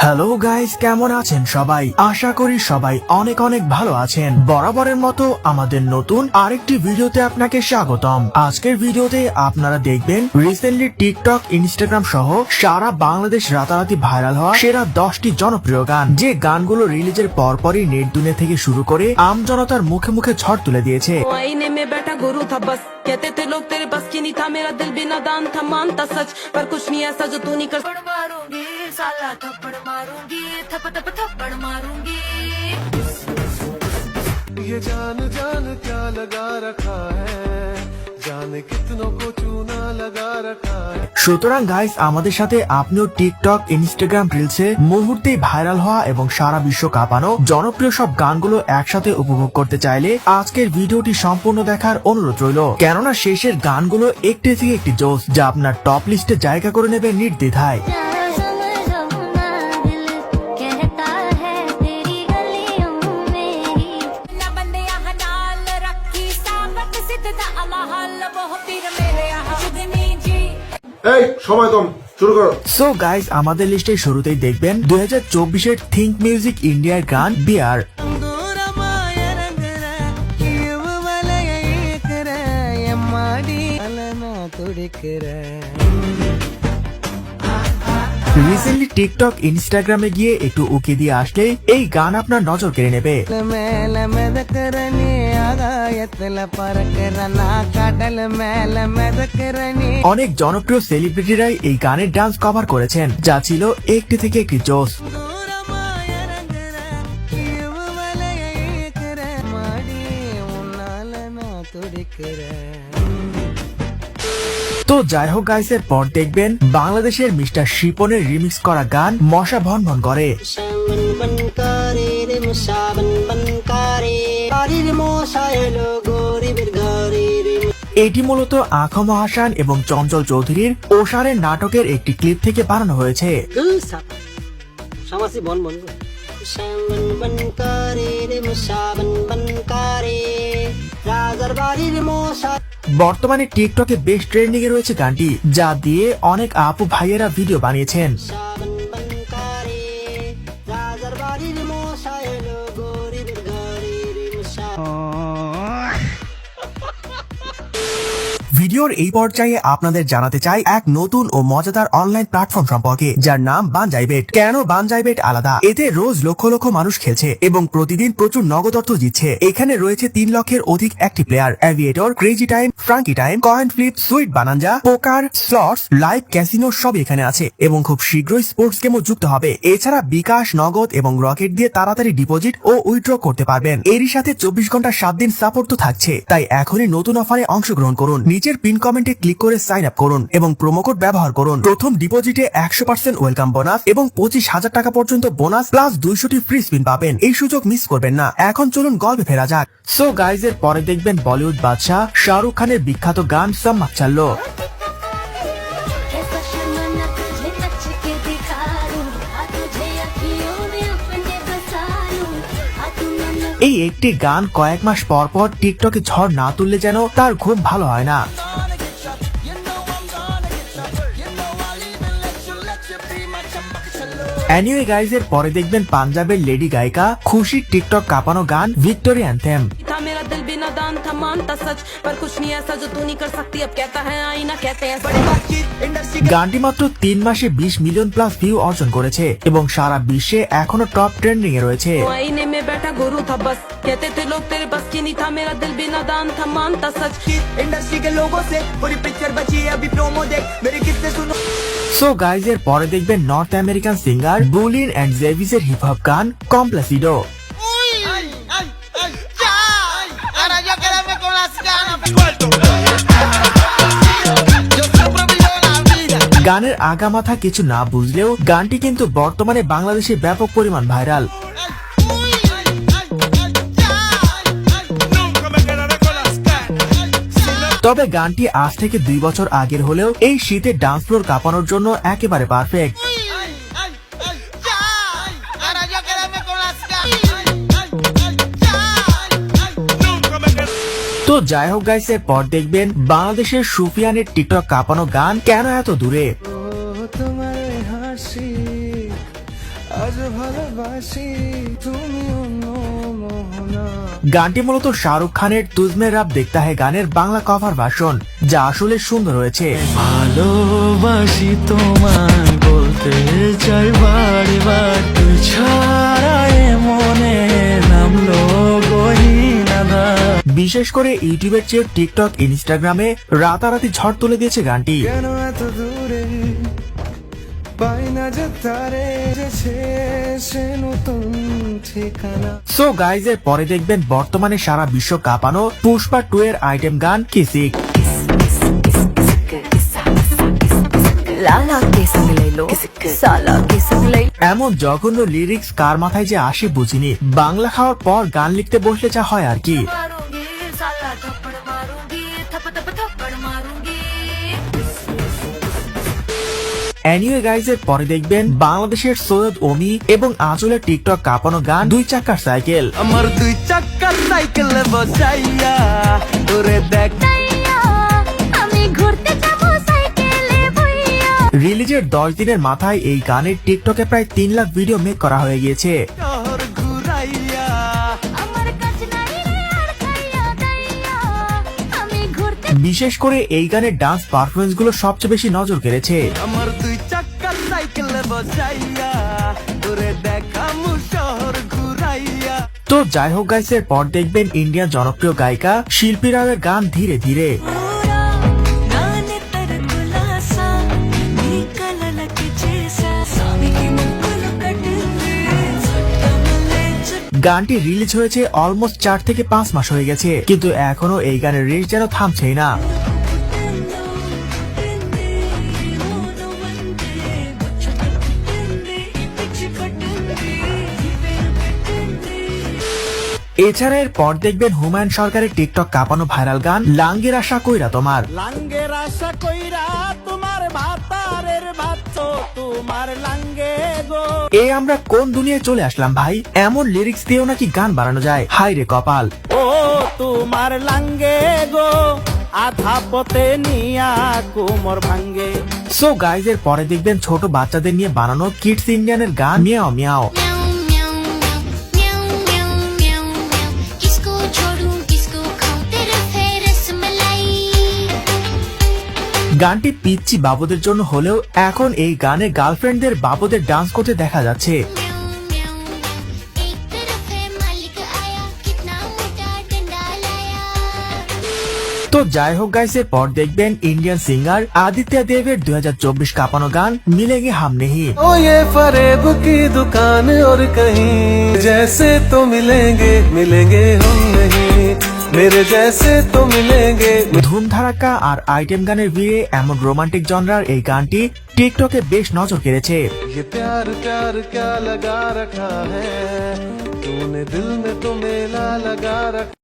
Hello guys, কেমন আছেন সবাই? আশা করি সবাই অনেক অনেক ভালো আছেন। বরাবরের মতো আমাদের নতুন আরেকটি ভিডিওতে আপনাকে স্বাগতম। আজকের ভিডিওতে আপনারা দেখবেন রিসেন্টলি টিকটক, ইনস্টাগ্রাম সহ সারা বাংলাদেশ রাতারাতি ভাইরাল হওয়া সেরা 10টি জনপ্রিয় গান, যে গানগুলো রিলিজের পরপরই নেট দুনিয়া থেকে শুরু করে আমজনতার মুখে মুখে ঝড় তুলে দিয়েছে। कहते थे लोग तेरे बस की नहीं था, मेरा दिल भी नादान था, मानता सच पर कुछ नहीं ऐसा जो तू नहीं कर। मारूंगी साला थप्पड़ मारूंगी, थप थप थप्पड़ मारूंगी। ये जान जान क्या लगा रखा है, जाने कितनों को चूना लगा रखा है। সুতরাং গাইস, আমাদের সাথে আপনিও টিকটক, ইনস্টাগ্রাম রিলসে মুহূর্তেই ভাইরাল হওয়া এবং সারা বিশ্ব কাঁপানো জনপ্রিয় সব গানগুলো একসাথে উপভোগ করতে চাইলে আজকের ভিডিওটি সম্পূর্ণ দেখার অনুরোধ রইল, কেননা শেষের গানগুলো একটি থেকে একটি জোস, যা আপনার টপ লিস্টে জায়গা করে নেবে নির্দ্বিধায়। এই সময় কম, শুরু করো। সো গাইস, আমাদের লিস্টে শুরুতেই দেখবেন 2024-এর থিঙ্ক মিউজিক ইন্ডিয়ার গান বিয়ার। রিসেন্টলি টিকটক, ইনস্টাগ্রামে গিয়ে একটু উকি দিয়ে আসলে এই গান আপনার নজর কেড়ে নেবে। অনেক জনপ্রিয় সেলিব্রিটিরাই এই গানের ডান্স কভার করেছেন, যা ছিল একটি থেকে একটি জোস। তো যাই হোক গাইস, এর পর দেখবেন বাংলাদেশের মিস্টার শিপনের রিমিক্স করা গান মশা ভন ভন করে। এটি মূলত আখম হাসান এবং চঞ্চল চৌধুরীর ওশারের নাটকের একটি ক্লিপ থেকে বানানো হয়েছে। বর্তমানে টিকটকে বেশ ট্রেন্ডিং এ রয়েছে গানটি, যা দিয়ে অনেক আপু ভাইয়েরা ভিডিও বানিয়েছেন। ভিডিওর এই পর্যায়ে আপনাদের জানাতে চাই এক নতুন ও মজাদার অনলাইন প্ল্যাটফর্ম সম্পর্কে, যার নাম বানজাইবেট। কেন বানজাইবেট আলাদা? এতে রোজ লক্ষ লক্ষ মানুষ খেলছে এবং প্রতিদিন প্রচুর নগদ অর্থ জিতছে। এখানে রয়েছে 3 লক্ষের অধিক active player. Aviator, crazy time, funky time, coin flip, sweet bonanza, poker, slots, live casino সব এখানে আছে এবং খুব শীঘ্রই স্পোর্টস গেমও যুক্ত হবে। এছাড়া বিকাশ, নগদ এবং রকেট দিয়ে তাড়াতাড়ি ডিপোজিট ও উইথড্র করতে পারবেন। এরই সাথে 24 ঘন্টা 7 দিন সাপোর্ট তো থাকছে। তাই এখনই নতুন অফারে অংশগ্রহণ করুন। নিচের পিন কমেন্টে ক্লিক করে সাইন আপ করুন এবং প্রোমো কোড ব্যবহার করুন। প্রথম ডিপোজিটে 100% ওয়েলকাম বোনাস এবং 25,000 টাকা পর্যন্ত বোনাস প্লাস 200টি ফ্রি স্পিন পাবেন। এই সুযোগ মিস করবেন না। এখন চলুন গল্পে ফেরা যাক। সো গাইজ, এর পরে দেখবেন বলিউড বাদশাহ শাহরুখ খানের বিখ্যাত গান সম্মাক চাল্লো। এই একটি গান কয়েক মাস পর পর টিকটকে ঝড় না তুললে যেন তার ঘুম ভালো হয় না। এনিওয়ে গাইজ, এর পরে দেখবেন পাঞ্জাবের লেডি গায়িকা খুশির টিকটক কাঁপানো গান ভিক্টোরি অ্যান্থেম। मेरा दिल भी नादान था, मानता सच पर कुछ नहीं ऐसा जो तू नहीं कर सकती, अब कहता है आईना कहते हैं। গানটি মাত্র 3 মাসে 20 মিলিয়ন প্লাস ভিউ অর্জন করেছে এবং সারা বিশ্বে এখনো টপ ট্রেন্ডিং এ রয়েছে। आईने में बैठा गुरु था बस, कहते थे लोग तेरे बस की नहीं था, मेरा दिल भी नादान था, मानता सच। इंडस्ट्री के लोगों से पूरी पिक्चर बची है, अभी प्रोमो देख मेरे किस्से सुनो। সো গাইজ, এর পরে দেখবেন নর্থ আমেরিকান সিঙ্গার বুলিন এন্ড জেভিসের হিপ হপ গান কমপ্লাসিডো। গানের আগামাথা কিছু না বুঝলেও গানটি কিন্তু বর্তমানে বাংলাদেশে ব্যাপক পরিমাণ ভাইরাল। তবে গানটি আজ থেকে 2 বছর আগের হলেও এই শীতে ডান্স ফ্লোর কাঁপানোর জন্য একেবারে পারফেক্ট। তো যাই হোক গাইস, এর পর দেখবেন বাংলাদেশের সুফিয়ানের টিকটক কাঁপানো গান কেন এত দূরে। তোমার হাসি ভালোবাসি তুমি অন্য মোহনা। গানটি মূলত শাহরুখ খানের তুজমে রাব দেখতা হে গানের বাংলা কভার ভার্সন, যা আসলে সুন্দর হয়েছে। ভালোবাসি তোমায় বলতে চাই বারবার, তুই ছাড়া এ মনে নামলো গহীনাদা। বিশেষ করে ইউটিউবের চেয়ে টিকটক, ইনস্টাগ্রামে রাতারাতি ঝড় তুলে দিয়েছে গানটি। কেন এত দূরে পাই না যে তারে, সে নতুন ঠিকানা। সো গাইজ, এর পরে দেখবেন বর্তমানে সারা বিশ্ব কাঁপানো পুষ্পা 2 এর আইটেম গান কিসিক। लाला के संग ले लो साला के संग ले এমন জঘন্য লিরিক্স কার মাথায় যে আসে বুঝিনি। বাংলা খাওয়ার পর গান লিখতে বসলে যা হয় আর কি। मारूंगी साला थप्पड़ मारूंगी थप थप थप्पड़ मारूंगी এনিওয়ে গাইজ, এর পরে দেখবেন বাংলাদেশের সৈয়দ অমি এবং আঁচলের টিকটক কাঁপানো গান 2 চাকার সাইকেল। আমার 2 চাকার সাইকেল বসাইয়া তোরে দেখ, আমি ঘুরতে যাব সাইকেলে বইয়া রিলিজের 10 দিনের মাথায় এই গানের টিকটকে প্রায় 3 লাখ ভিডিও মেক করা হয়ে গিয়েছে। শহর ঘুরাইয়া আমার কাছে নাই রে আর খাইয়া দাইয়া আমি ঘুরতে বিশেষ করে এই গানের ডান্স পারফরমেন্স গুলো সবচেয়ে বেশি নজর কেড়েছে। আমার 2 চাকার সাইকেল বসাইয়া তোরে দেখামু শহর ঘুরাইয়া। তো যাই হোক গাইস, এর পর দেখবেন ইন্ডিয়ান জনপ্রিয় গায়িকা শিল্পী রাওয়ের গান ধীরে ধীরে। నానే తరకులాసా నీ కలలకి చేసా సామికి ముక్కులు కట్టింది చట్టమలే গানটি రిలీజ్ হয়েছে অলমোস্ট 4 থেকে 5 মাস হয়ে গেছে, কিন্তু এখনো এই গানের রেস যেন থামছেই না। এছাড়া এর পর দেখবেন হুমায়ুন সরকারের টিকটক কাঁপানো ভাইরাল গান লাঙ্গের আশা কইরা তোমার। লাঙ্গের আশা কইরা তোমার ভাতারের ভাত তোমার লাঙ্গে গো। এ আমরা কোন দুনিয়ায় চলে আসলাম ভাই, এমন লিরিক্স দিয়েও নাকি গান বানানো যায়, হাই রে কপাল। ও তোমার লাঙ্গে গো, আধা পথে নিয়া কোমর ভাঙ্গে। সো গাইজ, এর পরে দেখবেন ছোট বাচ্চাদের নিয়ে বানানো কিডস ইন্ডিয়ানের গান মিয়াও মিয়াও। म्याऊं म्याऊं म्याऊं म्याऊं म्याऊं म्याऊं किसको छोड़ूं किसको खाऊं तेरे फेर रसमलाई গানটি পিচ্চি বাবুদের জন্য হলেও এখন এই গানে গার্লফ্রেন্ডদের বাবুদের ডান্স করতে দেখা যাচ্ছে। म्याऊं म्याऊं म्याऊं एक तरफ है मालिक आया कितना मोटा डंडा लाया তো যাই হোক গাইস, এর পর দেখবেন ইন্ডিয়ান সিঙ্গার আদিত্য দেবের 2024 কাঁপানো গান মিলেঙ্গে হাম নেহি। ओ ये फरेब की दुकान और कहीं जैसे तो मिलेंगे मिलेंगे हम नहीं, मेरे जैसे तो मिलेंगे। ধুম ধারাক্কা আর আইটেম গানের ভিড়ে এমন রোমান্টিক জনরার এই গানটি টিকটকে বেশ নজর কেড়েছে। ये प्यार प्यार क्या लगा रखा है तूने दिल में तो मेला लगा रखा।